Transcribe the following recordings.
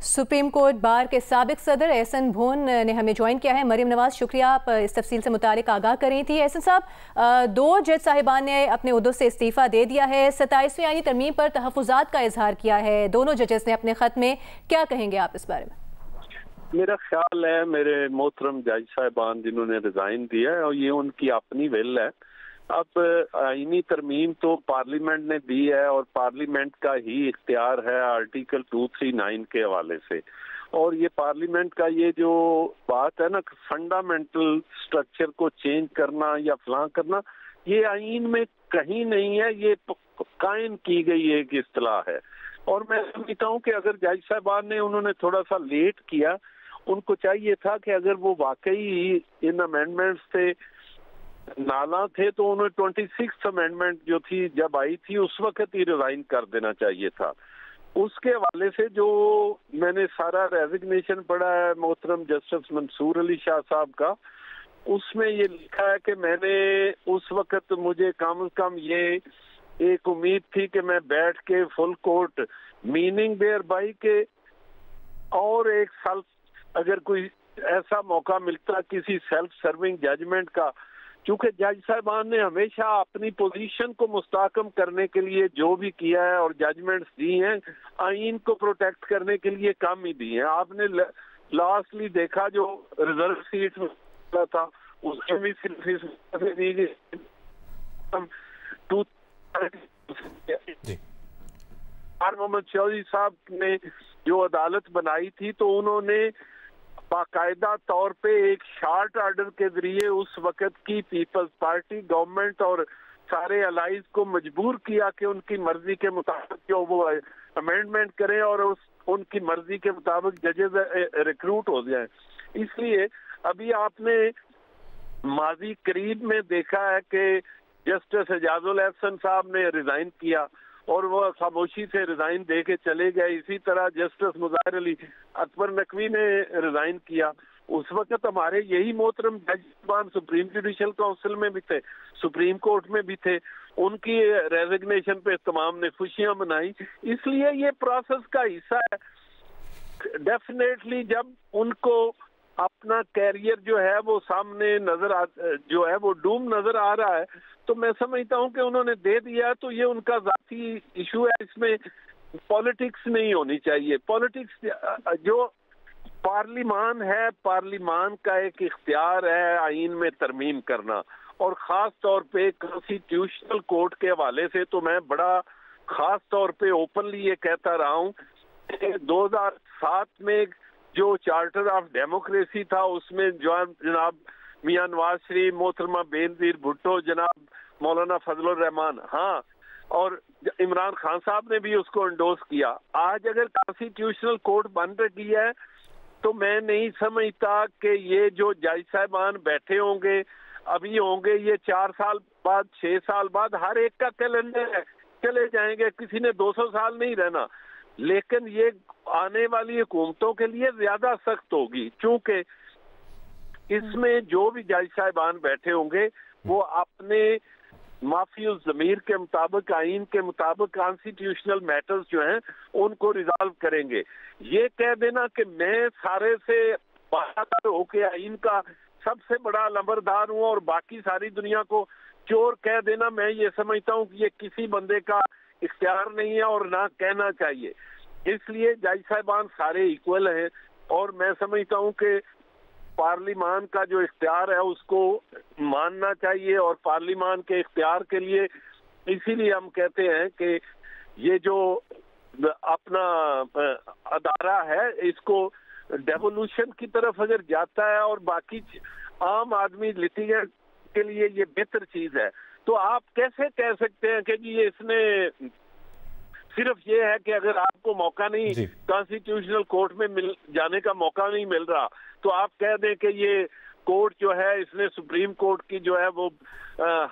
Supreme court bar के साबिक सदर एहसन भोन ने हमें ज्वाइन किया है। मरीम नवाज, शुक्रिया, आप इस तफसील से मुतालिक आगाह कर रही थी। एहसन साहब, 2 जज साहिबान ने अपने उहदों से इस्तीफ़ा दे दिया है। 27वीं आईनी तरमीम पर तहफ़्फ़ुज़ात का इजहार किया है। दोनों जजेस ने अपने ख़त में क्या कहेंगे आप इस बारे में? मेरा ख्याल है मेरे मोहतरम जज साहिबान जिन्होंने रिजाइन दिया है और ये उनकी अपनी विल है। अब आईनी तरमीम तो पार्लियामेंट ने दी है और पार्लियामेंट का ही इख्तियार है आर्टिकल 239 के हवाले से। और ये पार्लियामेंट का ये जो बात है ना, फंडामेंटल स्ट्रक्चर को चेंज करना या फलां करना, ये आईन में कहीं नहीं है, ये कायम की गई एक इस्तिलाह है। और मैं समझता हूँ कि अगर जज साहबान ने उन्होंने थोड़ा सा लेट किया, उनको चाहिए था कि अगर वो वाकई इन अमेंडमेंट्स से नाला थे तो उन्हें 26th अमेंडमेंट जो थी जब आई थी उस वक्त ही रिजाइन कर देना चाहिए था। उसके हवाले से जो मैंने सारा रेजिग्नेशन पढ़ा है मोहतरम जस्टिस मंसूर अली शाह साहब का, उसमें ये लिखा है कि मैंने उस वक्त मुझे कम से कम ये एक उम्मीद थी कि मैं बैठ के full court meaning thereby के और एक साल अगर कोई ऐसा मौका मिलता किसी सेल्फ सर्विंग जजमेंट का, क्योंकि जज साहबान ने हमेशा अपनी पोजीशन को मुस्तहकम करने के लिए जो भी किया है और जजमेंट्स दी हैं, आईन को प्रोटेक्ट करने के लिए कम ही दी हैं। आपने लास्टली देखा जो रिजर्व सीट में था उसमें भी सिर्फ दी गई मोहम्मद चौधरी साहब ने जो अदालत बनाई थी तो उन्होंने बाकायदा तौर पे एक शार्ट ऑर्डर के जरिए उस वक्त की पीपल्स पार्टी गवर्नमेंट और सारे अलाइज को मजबूर किया कि उनकी मर्जी के मुताबिक जो वो अमेंडमेंट करें और उनकी मर्जी के मुताबिक जजेस रिक्रूट हो जाएं। इसलिए अभी आपने माजी करीब में देखा है कि जस्टिस एजाजुल एहसन साहब ने रिजाइन किया और वो खामोशी से रिजाइन दे के चले गए। इसी तरह जस्टिस मुजाहिर अली अकबर नकवी ने रिजाइन किया। उस वक्त हमारे यही मोहतरम जज सुप्रीम जुडिशल काउंसिल में भी थे, सुप्रीम कोर्ट में भी थे, उनकी रेजिग्नेशन पे तमाम ने खुशियां मनाई। इसलिए ये प्रोसेस का हिस्सा है। डेफिनेटली जब उनको अपना कैरियर जो है वो सामने जो है वो डूम नजर आ रहा है, तो मैं समझता हूं कि उन्होंने दे दिया तो ये उनका जाती इशू है, इसमें पॉलिटिक्स नहीं होनी चाहिए। पॉलिटिक्स जो पार्लिमान है, पार्लिमान का एक इख्तियार है आईन में तरमीम करना, और खास तौर पे कॉन्स्टिट्यूशनल कोर्ट के हवाले से तो मैं बड़ा खास तौर पे ओपनली ये कहता रहा हूँ कि 2007 में जो चार्टर ऑफ डेमोक्रेसी था उसमें जनाब मियां नवाज शरीफ, मोहतरमा बेनजीर भुट्टो, जनाब मौलाना फजलुर रहमान, हाँ, और इमरान खान साहब ने भी उसको एंडोर्स किया। आज अगर कॉन्स्टिट्यूशनल कोर्ट बन रही है तो मैं नहीं समझता कि ये जो जज साहबान बैठे होंगे अभी होंगे, ये 4 साल बाद 6 साल बाद हर एक का कैलेंडर है, चले जाएंगे, किसी ने 200 साल नहीं रहना। लेकिन ये आने वाली हुकूमतों के लिए ज्यादा सख्त होगी, क्योंकि इसमें जो भी जज साहिबान बैठे होंगे वो अपने माफी ज़मीर के मुताबिक, आइन के मुताबिक कॉन्स्टिट्यूशनल मैटर्स जो हैं उनको रिजॉल्व करेंगे। ये कह देना कि मैं सारे से बाहर होके आइन का सबसे बड़ा लंबरदार हूँ और बाकी सारी दुनिया को चोर कह देना, मैं ये समझता हूँ कि ये किसी बंदे का इख्तियार नहीं है और ना कहना चाहिए। इसलिए जज साहिबान सारे इक्वल हैं और मैं समझता हूँ कि पार्लिमान का जो इख्तियार है उसको मानना चाहिए और पार्लिमान के इख्तियार के लिए इसीलिए हम कहते हैं कि ये जो अपना अदारा है इसको डेवोल्यूशन की तरफ अगर जाता है और बाकी आम आदमी लिटिगेंट के लिए ये बेहतर चीज है, तो आप कैसे कह सकते हैं कि जी इसने सिर्फ ये है कि अगर आपको मौका नहीं कॉन्स्टिट्यूशनल कोर्ट में जाने का मौका नहीं मिल रहा तो आप कह दें कि ये कोर्ट जो है इसने सुप्रीम कोर्ट की जो है वो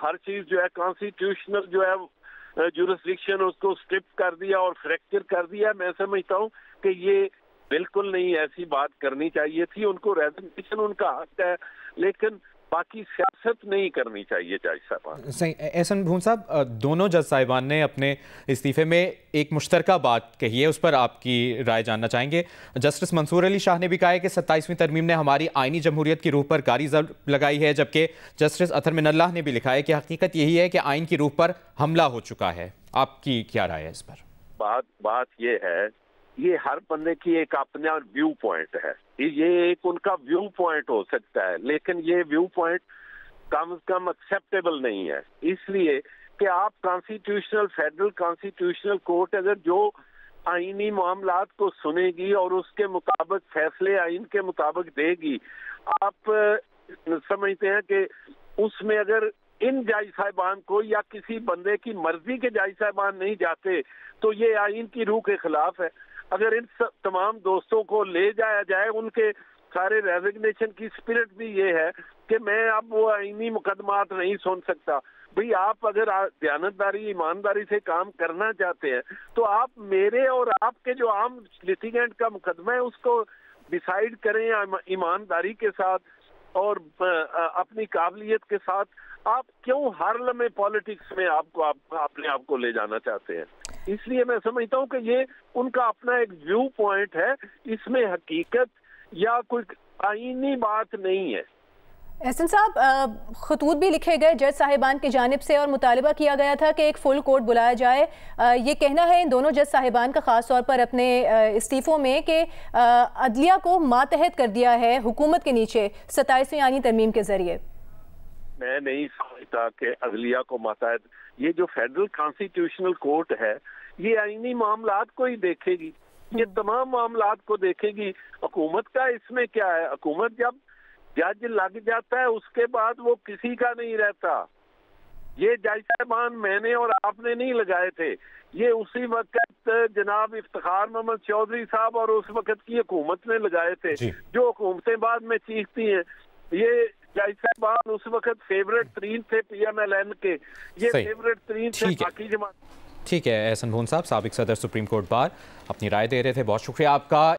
हर चीज जो है कॉन्स्टिट्यूशनल जो है जुरिस्डिक्शन उसको स्ट्रिप कर दिया और फ्रैक्चर कर दिया। मैं समझता हूँ कि ये बिल्कुल नहीं ऐसी बात करनी चाहिए थी। उनको रेजिग्नेशन उनका हक है, लेकिन बाकी सियासत नहीं करनी चाहिए जज साहबान। सही। एहसन भून साहब, दोनों जज साहिबान ने अपने इस्तीफे में एक मुश्तरका बात कही है, उस पर आपकी राय जानना चाहेंगे। जस्टिस मंसूर अली शाह ने भी कहा है कि 27वीं तरमीम ने हमारी आईनी जमहूरियत की रूह पर कारी ज़रब लगाई है, जबकि जस्टिस अतर मिनल्लाह ने भी लिखा है कि हकीकत यही है कि आइन की रूह पर हमला हो चुका है। आपकी क्या राय है इस पर? बात ये है, ये हर बंदे की एक अपना व्यू पॉइंट है, ये एक उनका व्यू पॉइंट हो सकता है, लेकिन ये व्यू पॉइंट कम से कम एक्सेप्टेबल नहीं है। इसलिए कि आप कॉन्स्टिट्यूशनल फेडरल कॉन्स्टिट्यूशनल कोर्ट अगर जो आईनी मामलात को सुनेगी और उसके मुताबिक फैसले आइन के मुताबिक देगी, आप समझते हैं कि उसमें अगर इन जज साहिबान को या किसी बंदे की मर्जी के जज साहिबान नहीं जाते तो ये आइन की रूह के खिलाफ है। अगर इन तमाम दोस्तों को ले जाया जाए, उनके सारे रेजिग्नेशन की स्पिरिट भी ये है कि मैं अब वो आईनी मुकदमात नहीं सुन सकता। भाई आप अगर दयानतदारी ईमानदारी से काम करना चाहते हैं तो आप मेरे और आपके जो आम लिटिगेंट का मुकदमा है उसको डिसाइड करें ईमानदारी के साथ और अपनी काबिलियत के साथ। आप क्यों हर लम्हे पॉलिटिक्स में अपने आप को ले जाना चाहते हैं? इसलिए मैं समझता हूँ कि ये उनका अपना एक व्यू पॉइंट है, इसमें हकीकत या कोई आईनी बात नहीं है। एहसन साहब, खतूत भी लिखे गए जज साहिबान की जानिब से और मुतालिबा किया गया था कि एक फुल कोर्ट बुलाया जाए। ये कहना है इन दोनों जज साहिबान का ख़ास तौर पर अपने इस्तीफ़ों में कि अदलिया को मातहत कर दिया है हुकूमत के नीचे 27वीं आईनी तरमीम के ज़रिए। मैं नहीं समझता कि अदलिया को मातहत, ये जो फेडरल कॉन्स्टिट्यूशनल कोर्ट है ये आईनी मामलात को ही देखेगी, ये तमाम मामलात को देखेगी। हुकूमत का इसमें क्या है? हुकूमत जब जज लग जाता है उसके बाद वो किसी का नहीं रहता। ये जज साहबान मैंने और आपने नहीं लगाए थे, ये उसी वक्त जनाब इफ्तिखार मोहम्मद चौधरी साहब और उस वक्त की हुकूमत ने लगाए थे, जो हुकूमतें बाद में चीखती हैं। ये जज साहबान उस वक्त फेवरेट तरीन थे PMLN के, ये फेवरेट तरीन थे बाकी जमात। ठीक है। एहसन भून साहब, साबिक सदर सुप्रीम कोर्ट बार, अपनी राय दे रहे थे। बहुत शुक्रिया आपका।